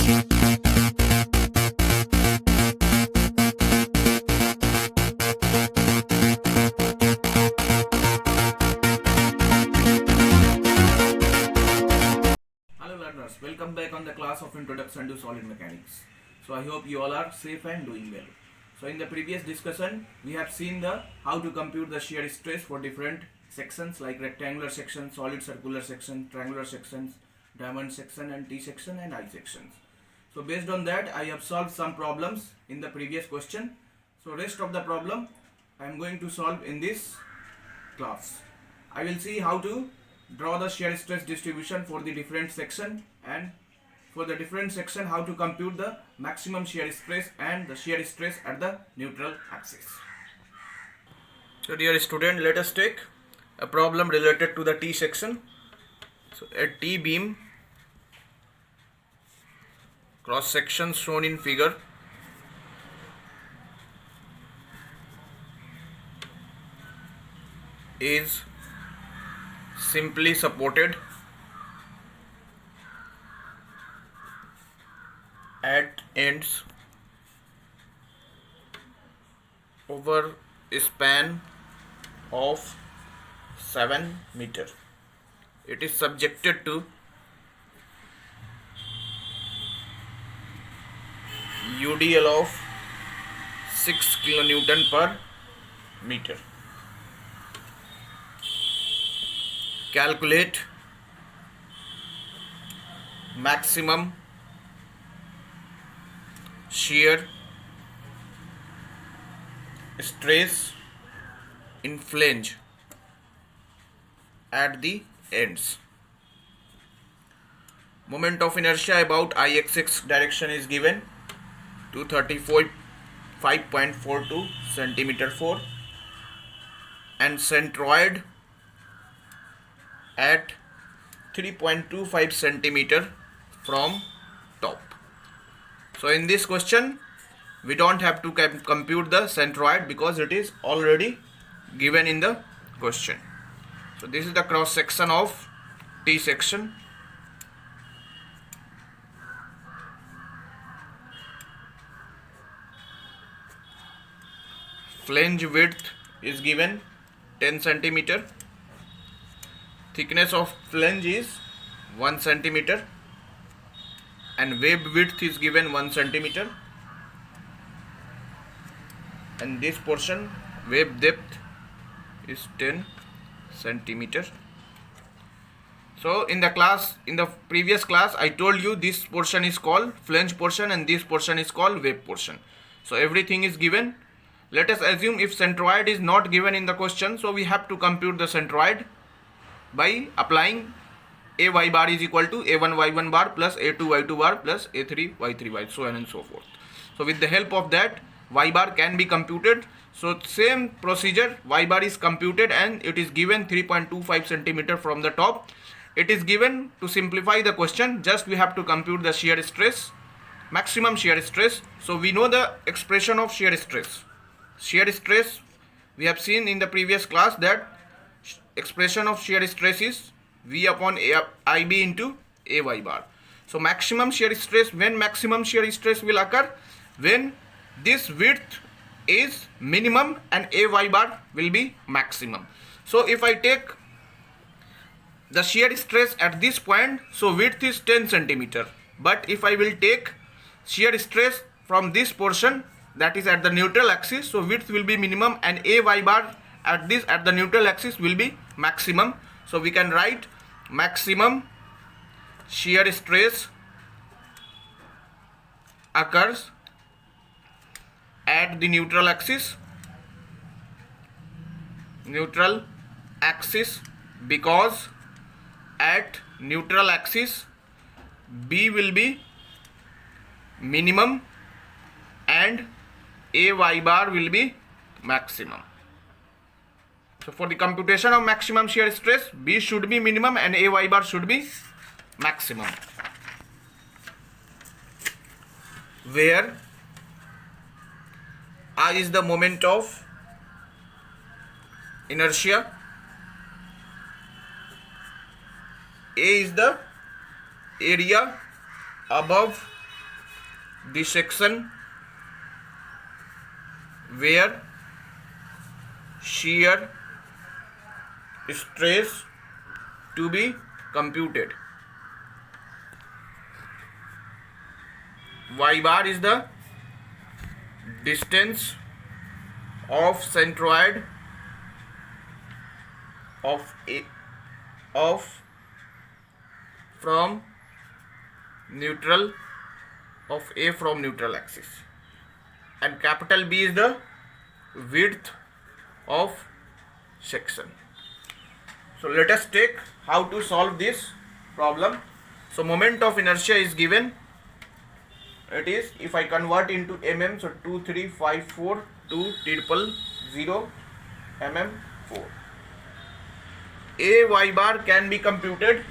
Welcome back on the class of Introduction to Solid Mechanics. So I hope you all are safe and doing well. So in the previous discussion we have seen the how to compute the shear stress for different sections like rectangular section, solid circular section, triangular sections, diamond section and T section and I sections. So based on that I have solved some problems in the previous question. So rest of the problem I am going to solve in this class. I will see how to draw the shear stress distribution for the different section, and for the different section how to compute the maximum shear stress and the shear stress at the neutral axis. So dear student, let us take a problem related to the T section. So a T beam cross section shown in figure is simply supported at ends over a span of 7 meter. It is subjected to UDL of 6 kilonewton per meter. Calculate maximum shear stress in flange at the ends. Moment of inertia about Ixx direction is given to 35.42 cm/4 and centroid at 3.25 cm from top. So in this question we don't have to compute the centroid because it is already given in the question. So this is the cross section of T section. Flange width is given 10 cm. Thickness of flange is 1 cm and web width is given 1 cm, and this portion web depth is 10 cm. So in the previous class I told you this portion is called flange portion and this portion is called web portion. So everything is given. Let us assume if centroid is not given in the question, so we have to compute the centroid by applying a y bar is equal to a1 y1 bar plus a2 y2 bar plus a3 y3 bar, so on and so forth. So with the help of that y bar can be computed. So same procedure, y bar is computed and it is given 3.25 cm from the top. It is given to simplify the question, just we have to compute the shear stress, maximum shear stress. So we know the expression of shear stress. Shear stress we have seen in the previous class that expression of shear stress is V upon IB into AY bar. So maximum shear stress, when maximum shear stress will occur? When this width is minimum and AY bar will be maximum. So if I take the shear stress at this point, so width is 10 cm. But if I will take shear stress from this portion, that is at the neutral axis, so width will be minimum and AY bar at the neutral axis will be maximum. So we can write maximum shear stress occurs at the neutral axis because at neutral axis B will be minimum and AY bar will be maximum. So for the computation of maximum shear stress, B should be minimum and AY bar should be maximum, where I is the moment of inertia, A is the area above the section where shear stress to be computed. Y bar is the distance of centroid of from neutral of A from neutral axis, and capital B is the width of section. So let us take how to solve this problem. So moment of inertia is given. It is, if I convert into mm, so 2354 to 000 mm4. A y bar can be computed.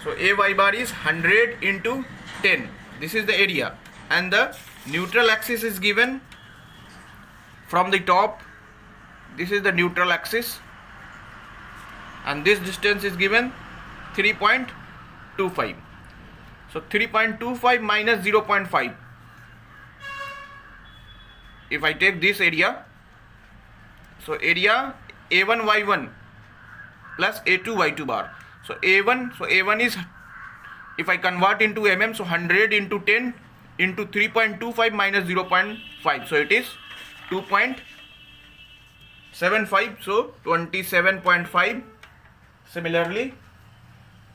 So A y bar is 100 into 10. This is the area, and the neutral axis is given from the top. This is the neutral axis, and this distance is given 3.25. So 3.25 minus 0.5. If I take this area, so area A1 y1 plus A2 y2 bar. So A1 is, if I convert into mm, so 100 into 10 into 3.25 minus 0.5. So it is 2.75. So 27.5. Similarly,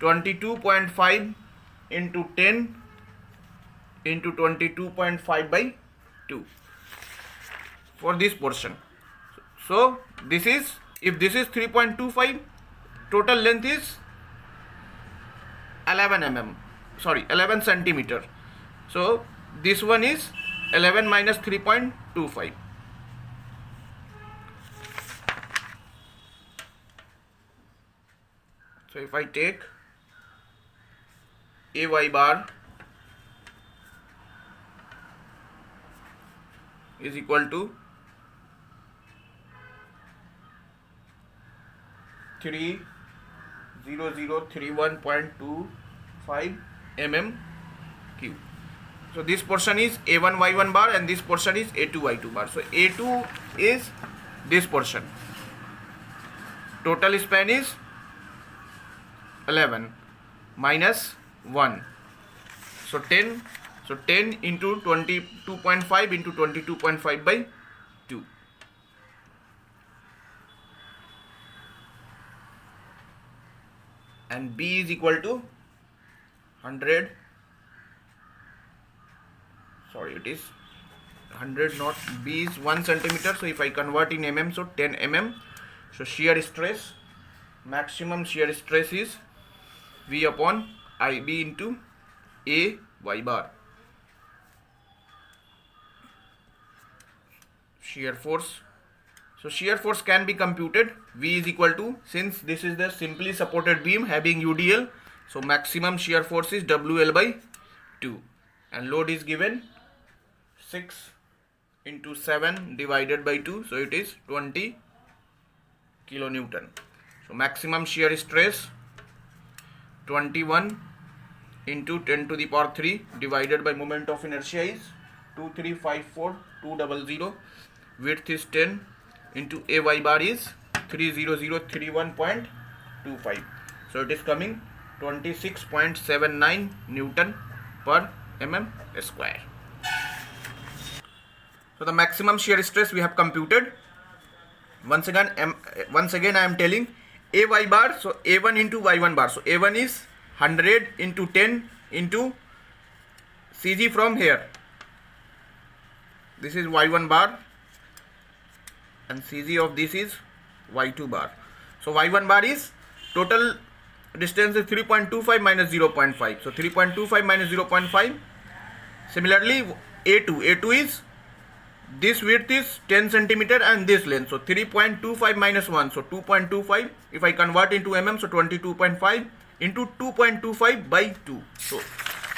22.5 into 10 into 22.5 by 2 for this portion. So this is, if this is 3.25, total length is 11 centimeter. So this one is 11 minus 3.25. So if I take AY bar is equal to 30031.25 mm cube. So this portion is A1 y1 bar and this portion is A2 y2 bar. So A2 is this portion. Total span is 11 minus 1. So 10. So 10 into 22.5 into 22.5 by 2. And B is equal to 100. Sorry, it is 100, not B is 1 centimeter. So if I convert in mm, so 10 mm. So shear stress, maximum shear stress is V upon IB into A y bar. Shear force. So shear force can be computed. V is equal to, since this is the simply supported beam having UDL, so maximum shear force is WL by 2, and load is given 6 into 7 divided by 2, so it is 20 kilonewton. So maximum shear stress 21 into 10 to the power 3 divided by moment of inertia is 2354200. Width is 10 into AY bar is 30031.25. So it is coming 26.79 Newton per mm square. So the maximum shear stress we have computed. Once again I am telling AY bar, so A1 into Y1 bar. So A1 is 100 into 10 into CG from here. This is Y1 bar and CG of this is Y2 bar. So Y1 bar is, total distance is 3.25 minus 0.5. So 3.25 minus 0.5. Similarly A2 is, this width is 10 centimeter and this length. So 3.25 minus 1. So 2.25. If I convert into mm, so 22.5 into 2.25 by 2. So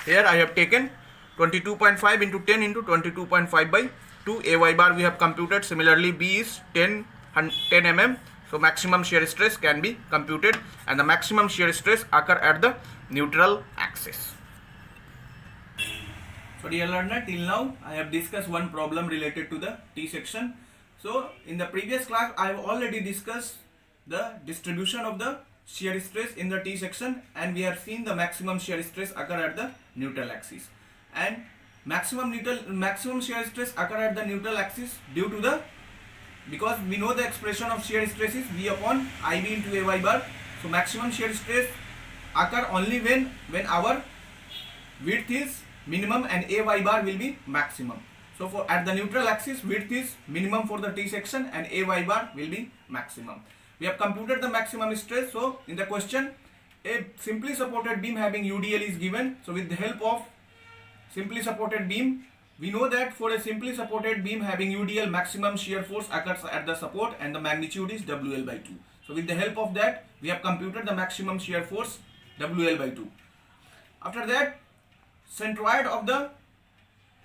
here I have taken 22.5 into 10 into 22.5 by 2. AY bar we have computed. Similarly B is 10 mm. So maximum shear stress can be computed, and the maximum shear stress occur at the neutral axis. So dear learner, till now I have discussed one problem related to the T section. So in the previous class I have already discussed the distribution of the shear stress in the T section, and we have seen the maximum shear stress occur at the neutral axis, and maximum shear stress occur at the neutral axis due to the, because we know the expression of shear stress is V upon IB into AY bar. So maximum shear stress occur only when our width is minimum and AY bar will be maximum. So for at the neutral axis, width is minimum for the T section and AY bar will be maximum. We have computed the maximum stress. So in the question, a simply supported beam having UDL is given. So with the help of simply supported beam, we know that for a simply supported beam having UDL, maximum shear force occurs at the support and the magnitude is WL by 2. So with the help of that, we have computed the maximum shear force WL by 2. After that, centroid of the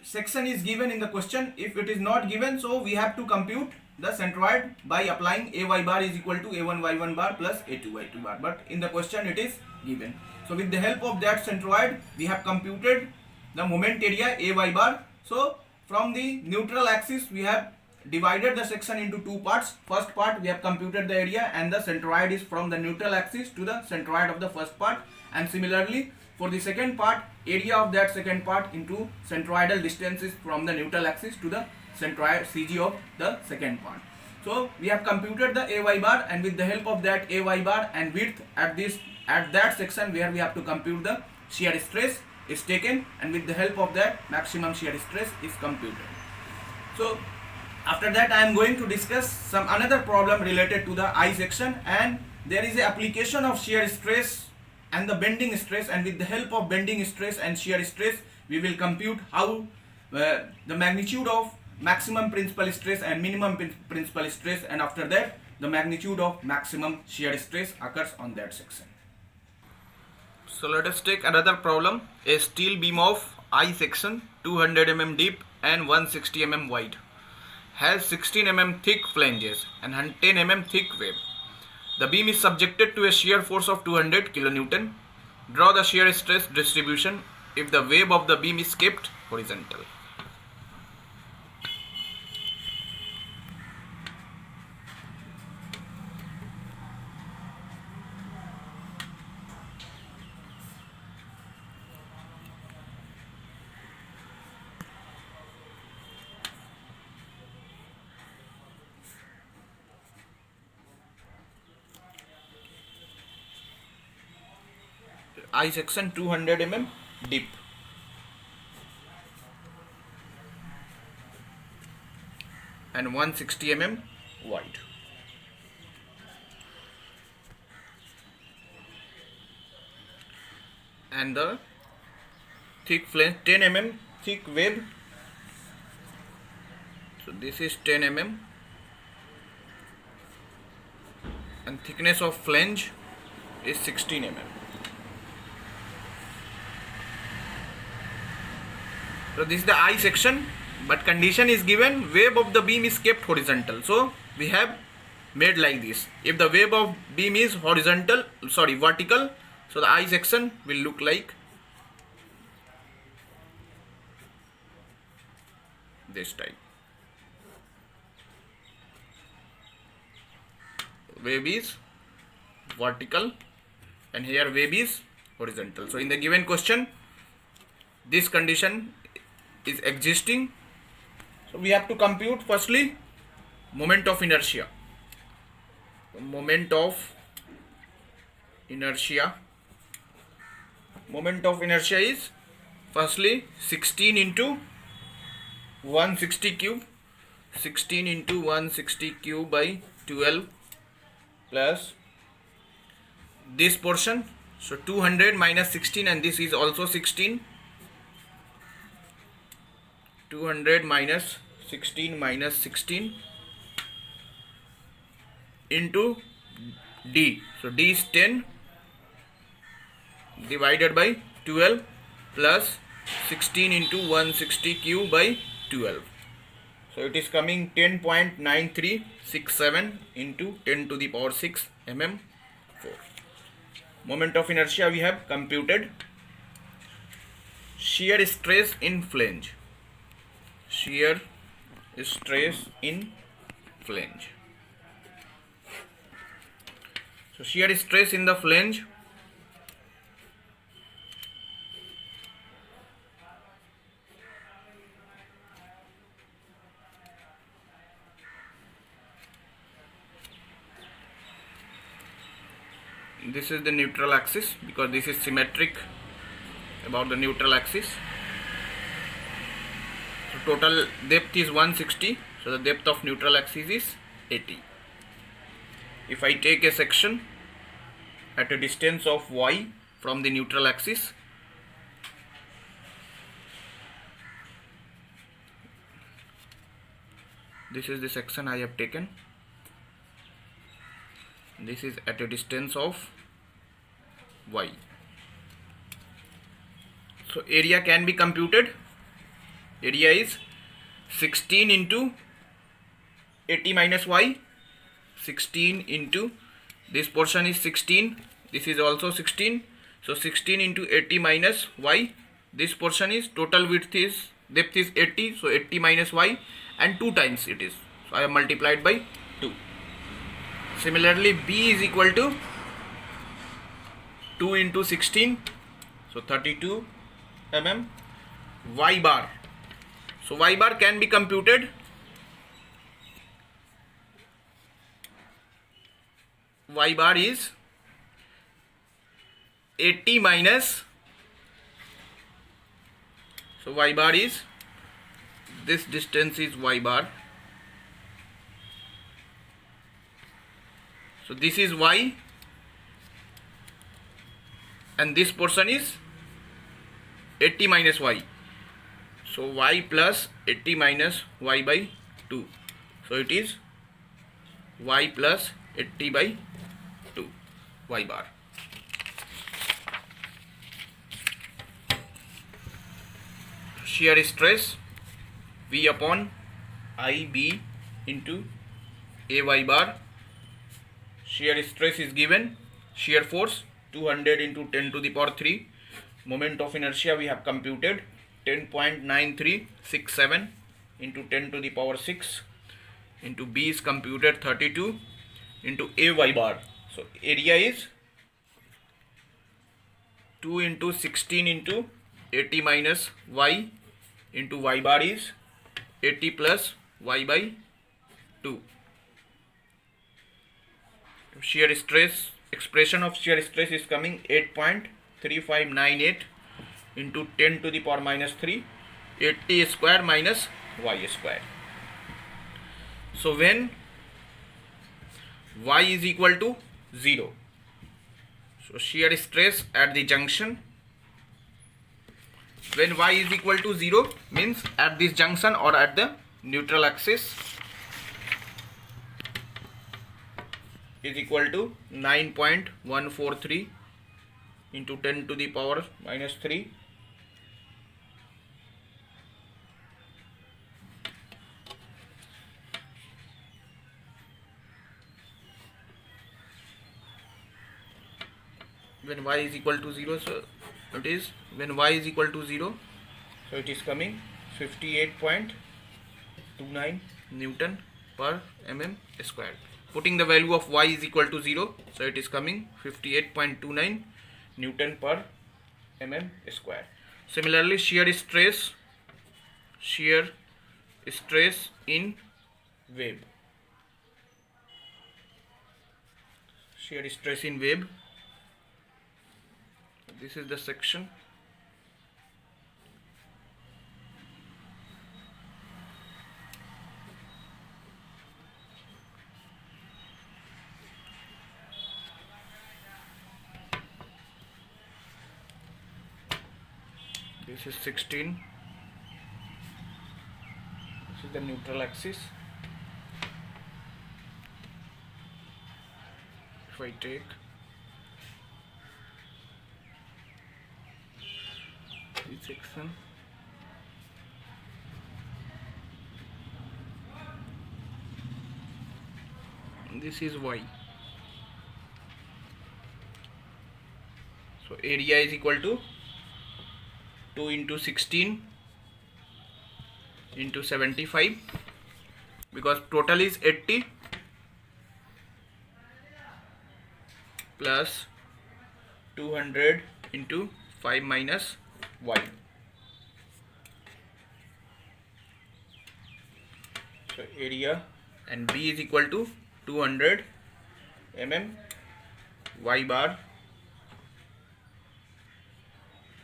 section is given in the question. If it is not given, so we have to compute the centroid by applying AY bar is equal to A1Y1 bar plus A2Y2 bar. But in the question it is given. So with the help of that centroid, we have computed the moment area AY bar. So from the neutral axis, we have divided the section into two parts. First part we have computed the area, and the centroid is from the neutral axis to the centroid of the first part, and similarly for the second part, area of that second part into centroidal distances from the neutral axis to the centroid CG of the second part. So we have computed the AY bar, and with the help of that AY bar and width at that section where we have to compute the shear stress is taken, and with the help of that maximum shear stress is computed. So after that I am going to discuss some another problem related to the I section, and there is a application of shear stress and the bending stress, and with the help of bending stress and shear stress we will compute how the magnitude of maximum principal stress and minimum principal stress, and after that the magnitude of maximum shear stress occurs on that section. So let us take another problem. A steel beam of I section 200 mm deep and 160 mm wide has 16 mm thick flanges and 10 mm thick web. The beam is subjected to a shear force of 200 kN. Draw the shear stress distribution if the web of the beam is kept horizontal. I section 200 mm deep and 160 mm wide. And the thick flange 10 mm thick web. So this is 10 mm, and thickness of flange is 16 mm. So this is the I section, but condition is given web of the beam is kept horizontal. So we have made like this. If the web of beam is vertical, so the I section will look like this type. Web is vertical and here web is horizontal. So in the given question, this condition is existing. So we have to compute firstly moment of inertia. Moment of inertia is firstly 16 into 160 cube, 16 into 160 cube by 12 plus this portion. So 200 minus 16, and this is also 16. 200 minus 16 into D. So D is 10 divided by 12 plus 16 into 160 cube by 12. So it is coming 10.9367 into 10 to the power 6 mm 4. Moment of inertia we have computed. shear stress in flange. Shear stress in flange. So shear stress in the flange this is the neutral axis, because this is symmetric about the neutral axis. So total depth is 160, so the depth of neutral axis is 80. If I take a section at a distance of y from the neutral axis, this is the section I have taken. This is at a distance of y. So area can be computed. Area is 16 into 80 minus y. 16 into, this portion is 16, this is also 16, so 16 into 80 minus y. This portion is, total width is, depth is 80, so 80 minus y, and 2 times it is, so I have multiplied by 2. Similarly, B is equal to 2 into 16, so 32 mm. Y bar, so y bar can be computed. Y bar is 80 minus, so y bar is, this distance is y bar, so this is y, and this portion is 80 minus y, so y plus 80 minus y by 2, so it is y plus 80 by 2, y bar. Shear stress V upon IB into AY bar. Shear stress is given. Shear force 200 into 10 to the power 3. Moment of inertia we have computed 10.9367 into 10 to the power 6 into B is computed 32 into AY bar. So area is 2 into 16 into 80 minus y into y bar is 80 plus y by 2. Shear stress, expression of shear stress is coming 8.3598 into 10 to the power minus 3, 80 square minus y square. So when y is equal to 0, so shear stress at the junction, when y is equal to 0 means at this junction or at the neutral axis, is equal to 9.143 into 10 to the power minus 3 when y is equal to 0, so it is, when y is equal to 0, so it is coming 58.29 Newton per mm square. Putting the value of y is equal to 0, so it is coming 58.29 Newton per mm square. Similarly, shear stress in wave. Shear stress in wave. This is the section. This is 16. This is the neutral axis. If I take this section, this is y. So area is equal to 2 into 16 into 75, because total is 80, plus 200 into 5 minus y. So area, and B is equal to 200 mm, y bar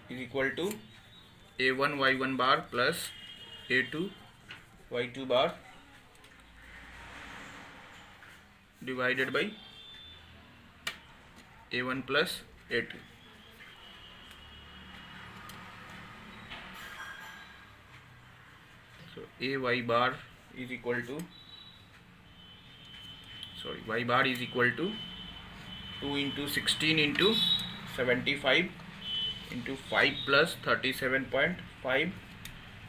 is equal to A1 y1 bar plus A2 y2 bar divided by A1 plus A2. So y bar is equal to, y bar is equal to 2 into 16 into 75 into 5 plus 37.5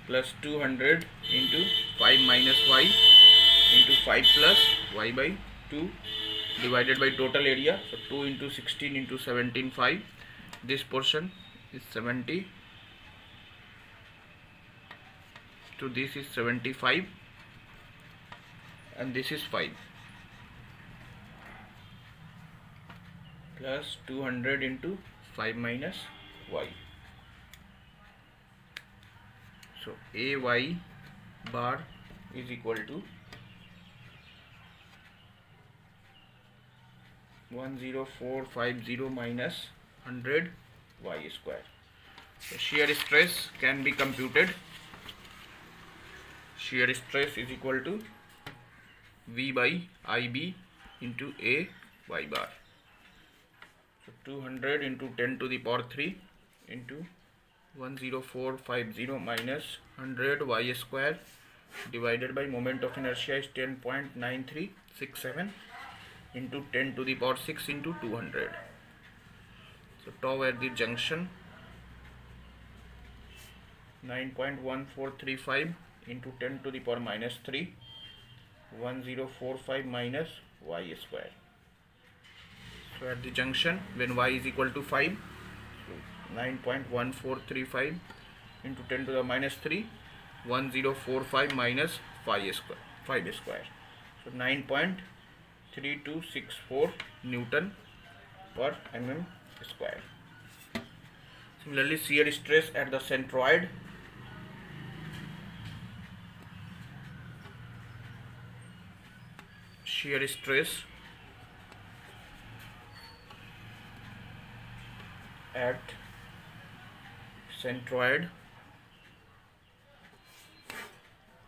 plus 200 into 5 minus y into 5 plus y by 2 divided by total area. So 2 into 16 into 17, 5. This portion is 70. So this is 75 and this is 5 plus 200 into 5 minus y. So ay bar is equal to 10450 minus 100 y square. So shear stress can be computed. Shear stress is equal to V by IB into A y bar. So 200 into 10 to the power 3 into 10450 minus 100 y square divided by moment of inertia is 10.9367 into 10 to the power 6 into 200. So tau at the junction 9.1435 into 10 to the power minus 3, 1045 minus y square. So at the junction when y is equal to 5, so 9.1435 into 10 to the minus 3, 1045 minus 5 square. So 9.3264 Newton per mm square. Similarly, shear stress at the centroid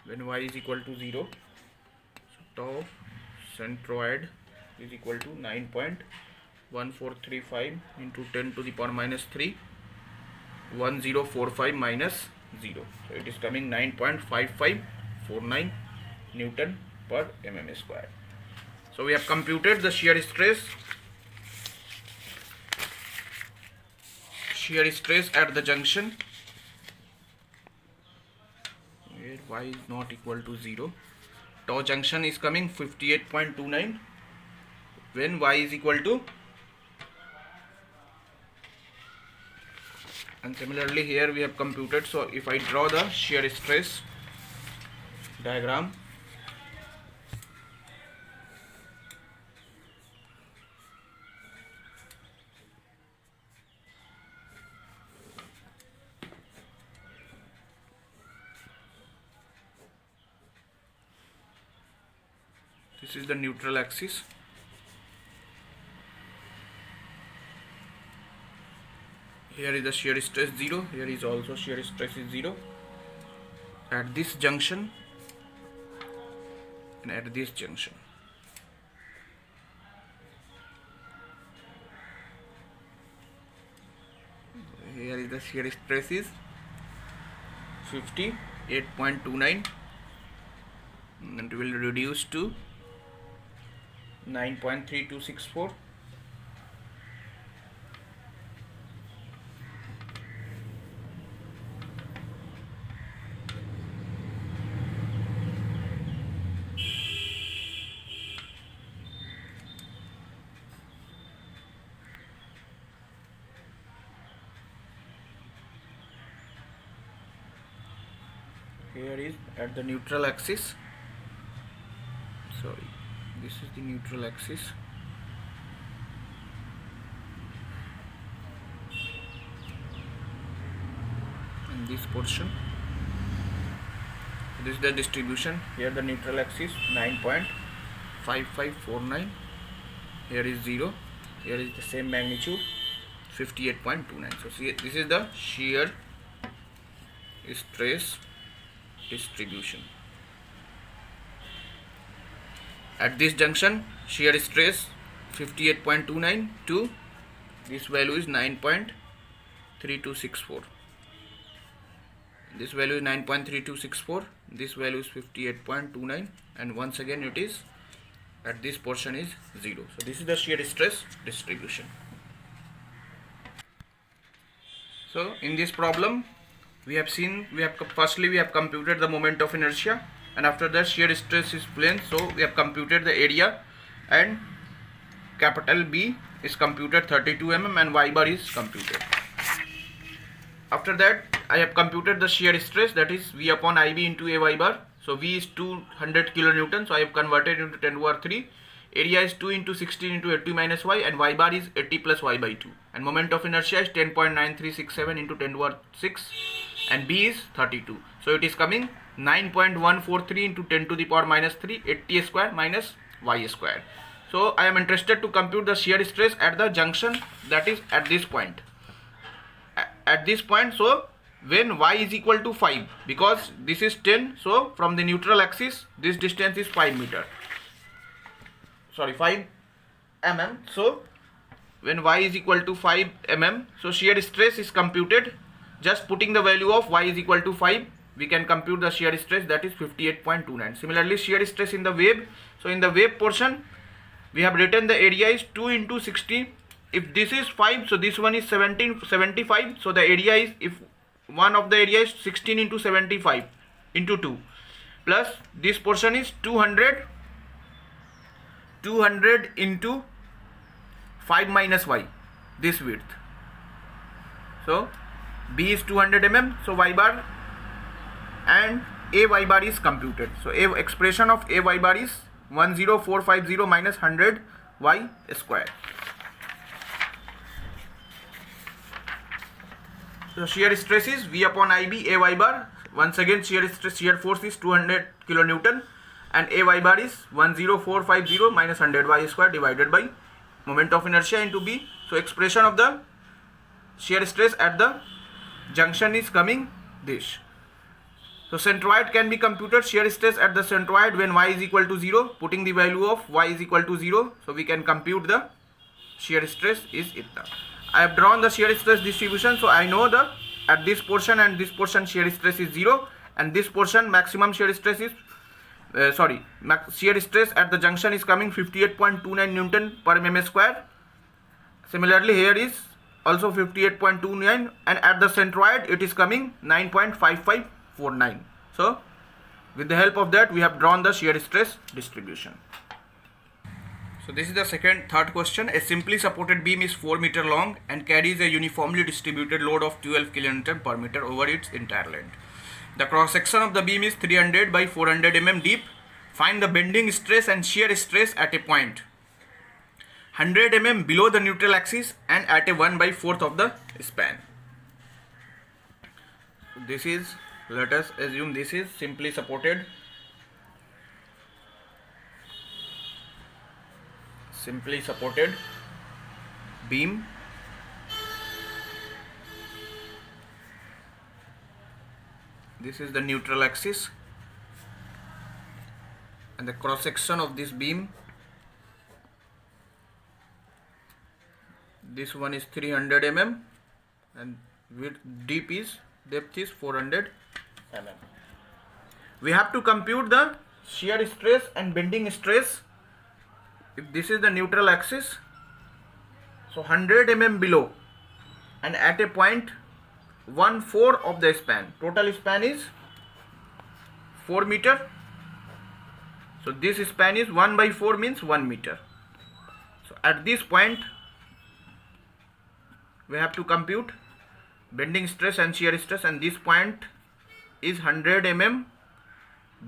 when y is equal to 0. So tau centroid is equal to 9.1435 into 10 to the power minus 3, 1045 minus 0. So it is coming 9.5549 Newton per mm square. So we have computed the shear stress at the junction where y is not equal to 0. Tau junction is coming 58.29 when y is equal to, and similarly here we have computed. So if I draw the shear stress diagram, this is the neutral axis. Here is the shear stress 0, here is also shear stress is 0 at this junction and at this junction. Here is the shear stress is 58.29 and will reduce to 9.3264. here is at the neutral axis. Sorry, this is the neutral axis. And this portion, this is the distribution. Here the neutral axis 9.5549, here is 0, here is the same magnitude 58.29. so see, this is the shear stress distribution. At this junction, shear stress 58.29 to this value is 9.3264. This value is 9.3264, this value is 58.29, and once again it is at this portion is 0. So this is the shear stress distribution. So in this problem we have computed the moment of inertia, and after that shear stress is plane, so we have computed the area, and capital B is computed 32 mm and y bar is computed. After that I have computed the shear stress, that is V upon IB into A y bar. So V is 200 kilonewton, so I have converted into 10 over 3. Area is 2 into 16 into 80 minus y, and y bar is 80 plus y by 2. And moment of inertia is 10.9367 into 10 over 6, and B is 32. So it is coming 9.143 into 10 to the power minus 3, 80 square minus y square. So I am interested to compute the shear stress at the junction, that is at this point. At this point, so when y is equal to 5, because this is 10, so from the neutral axis this distance is 5 mm. So when y is equal to 5 mm, so shear stress is computed. Just putting the value of y is equal to 5, we can compute the shear stress, that is 58.29. Similarly, shear stress in the wave. So in the wave portion we have written the area is 2 into 60. If this is 5, so this one is 75. So the area is, if one of the area is 16 into 75 into 2, plus this portion is 200 into 5 minus y, this width. So B is 200 mm, so y bar and A y bar is computed. So A expression of A y bar is 10450 minus 100 y square. So shear stress is V upon IB A y bar. Once again shear force is 200 kilonewton, and A y bar is 10450 minus 100 y square divided by moment of inertia into B. So expression of the shear stress at the junction is coming this. So centroid can be computed, shear stress at the centroid when y is equal to 0, putting the value of y is equal to 0, so we can compute the shear stress is itna. I have drawn the shear stress distribution, so I know the at this portion and this portion shear stress is 0, and this portion maximum shear stress is shear stress at the junction is coming 58.29 Newton per mm square. Similarly, here is also 58.29, and at the centroid it is coming 9.5549. So with the help of that we have drawn the shear stress distribution. So this is the third question. A simply supported beam is 4 meter long and carries a uniformly distributed load of 12 kilonewton per meter over its entire length. The cross section of the beam is 300 by 400 mm deep. Find the bending stress and shear stress at a point 100 mm below the neutral axis and at a 1/4 of the span. This is, let us assume this is simply supported beam. This is the neutral axis, and the cross section of this beam, this one is 300 mm and depth is 400 mm. We have to compute the shear stress and bending stress. If this is the neutral axis, so 100 mm below and at a point 1/4 of the span. Total span is 4 meter. So this span is 1/4 means 1 meter. So at this point we have to compute bending stress and shear stress, and this point is 100 mm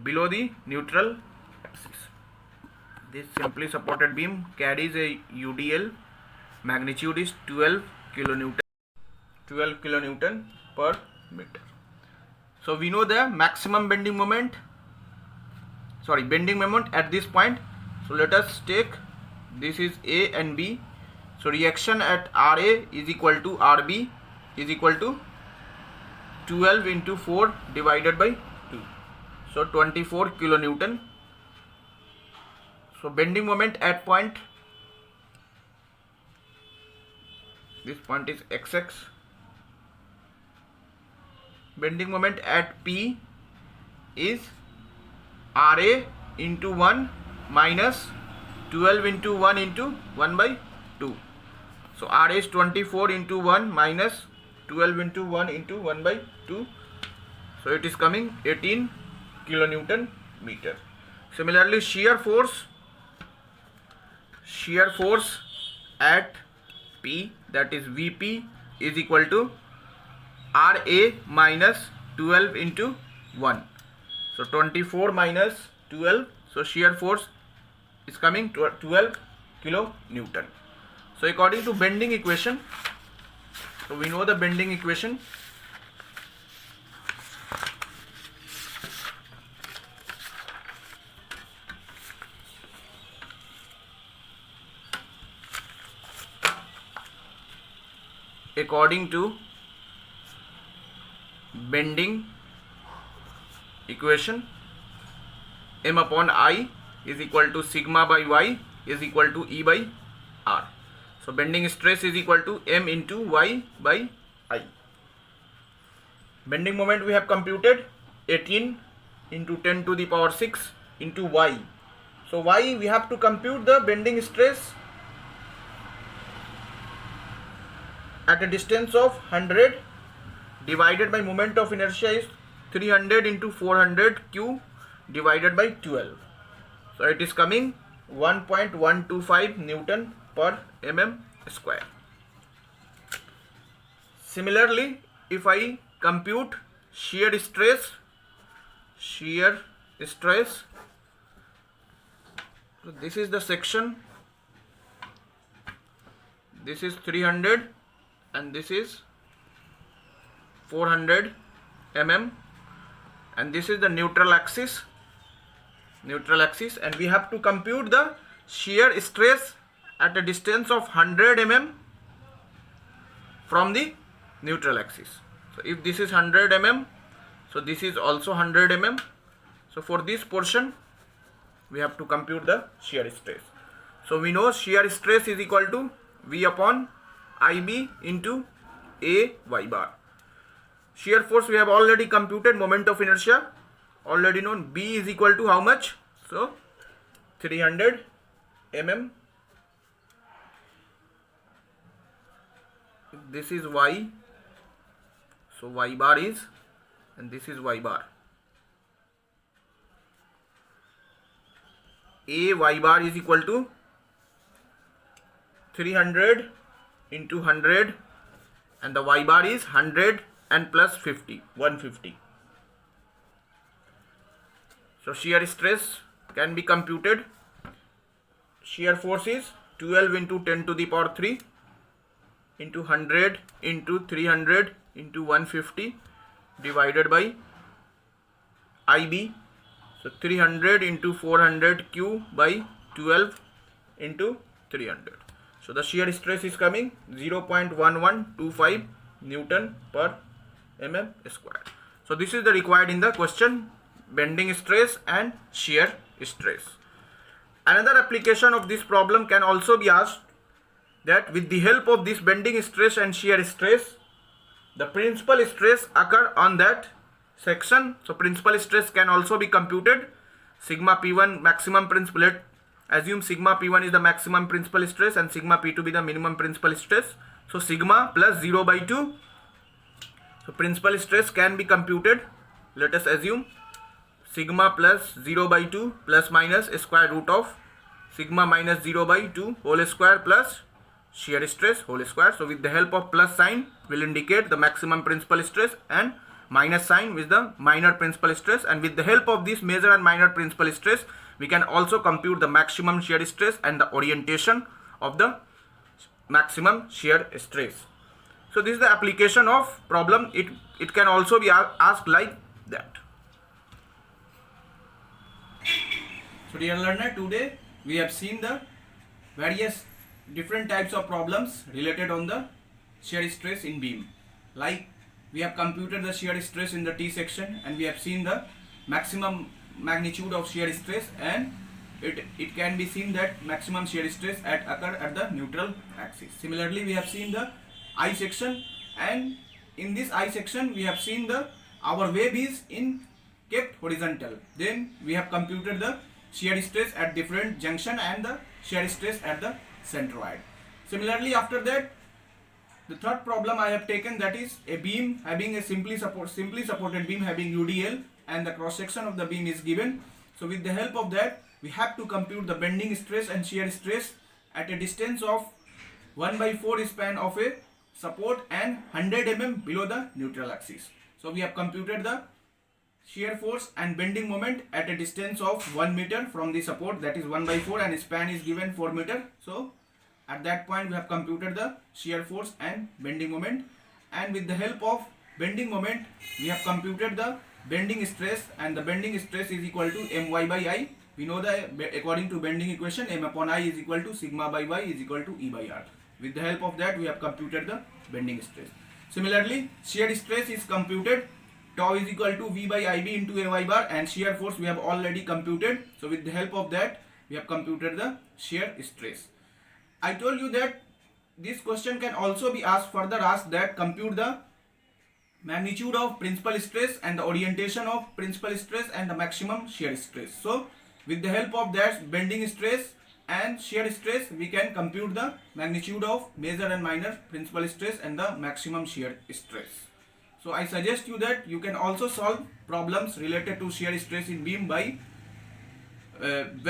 below the neutral axis. This simply supported beam carries a UDL. Magnitude is 12 kilonewton per meter. So we know the maximum bending moment at this point. So let us take, this is A and B. So reaction at RA is equal to RB is equal to 12 into 4 divided by 2. So 24 kilonewton. So bending moment at point, this point is XX. Bending moment at P is RA into 1 minus 12 into 1 into 1 by 2. So RA is 24 into 1 minus 12 into 1 into 1 by 2. So it is coming 18 kilonewton meter. Similarly, shear force at P, that is VP, is equal to RA minus 12 into 1. So 24 minus 12. So shear force is coming to 12 kilonewton. So according to bending equation, so we know the bending equation. According to bending equation, M upon I is equal to sigma by Y is equal to E by R. So bending stress is equal to M into Y by I. Bending moment we have computed 18 into 10 to the power 6 into Y. So Y, we have to compute the bending stress at a distance of 100 divided by moment of inertia is 300 into 400 Q divided by 12. So it is coming 1.125 Newton per mm square. Similarly, if I compute shear stress, so this is the section, this is 300 and this is 400 mm, and this is the neutral axis, and we have to compute the shear stress at a distance of 100 mm from the neutral axis. So if this is 100 mm, so this is also 100 mm. So for this portion we have to compute the shear stress. So we know shear stress is equal to V upon IB into A Y bar. Shear force we have already computed, moment of inertia already known, B is equal to how much? So 300 mm. This is Y, so Y bar is, and this is Y bar. A Y bar is equal to 300 into 100, and the Y bar is 100 and plus 50, 150. So shear stress can be computed. Shear force is 12 into 10 to the power 3 into 100 into 300 into 150 divided by IB. So 300 into 400 Q by 12 into 300. So the shear stress is coming 0.1125 Newton per mm square. So this is the required in the question, bending stress and shear stress. Another application of this problem can also be asked, that with the help of this bending stress and shear stress, the principal stress occur on that section. So principal stress can also be computed. Sigma P1 maximum principal, let assume sigma P1 is the maximum principal stress and sigma P2 be the minimum principal stress. So sigma plus 0 by 2. So principal stress can be computed. Let us assume sigma plus 0 by 2 plus minus square root of sigma minus 0 by 2 whole square plus shear stress whole square. So with the help of plus sign, will indicate the maximum principal stress and minus sign with the minor principal stress, and with the help of this major and minor principal stress we can also compute the maximum shear stress and the orientation of the maximum shear stress. So this is the application of problem. It can also be asked like that. So dear learner, today we have seen the various different types of problems related on the shear stress in beam. Like we have computed the shear stress in the T section, and we have seen the maximum magnitude of shear stress, and it can be seen that maximum shear stress occur at the neutral axis. Similarly, we have seen the I section, and in this I section we have seen the our wave is kept horizontal. Then we have computed the shear stress at different junction and the shear stress at the centroid. Similarly, after that, the third problem I have taken, that is a beam having a simply supported beam having UDL, and the cross section of the beam is given. So with the help of that we have to compute the bending stress and shear stress at a distance of 1/4 span of a support and 100 mm below the neutral axis. So we have computed the shear force and bending moment at a distance of 1 meter from the support, that is 1/4, and span is given 4 meter. So at that point we have computed the shear force and bending moment, and with the help of bending moment we have computed the bending stress, and the bending stress is equal to my by I. We know that according to bending equation, m upon I is equal to sigma by y is equal to E by R. With the help of that we have computed the bending stress. Similarly, shear stress is computed, tau is equal to V by IB into AY bar, and shear force we have already computed. So with the help of that we have computed the shear stress. I told you that this question can also be further asked that compute the magnitude of principal stress and the orientation of principal stress and the maximum shear stress. So with the help of that bending stress and shear stress we can compute the magnitude of major and minor principal stress and the maximum shear stress. So I suggest you that you can also solve problems related to shear stress in beam by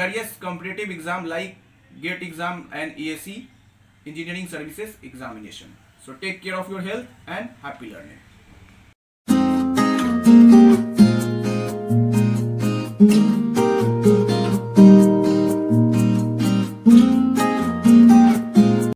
various competitive exam like GATE exam and ESE engineering services examination. So take care of your health and happy learning.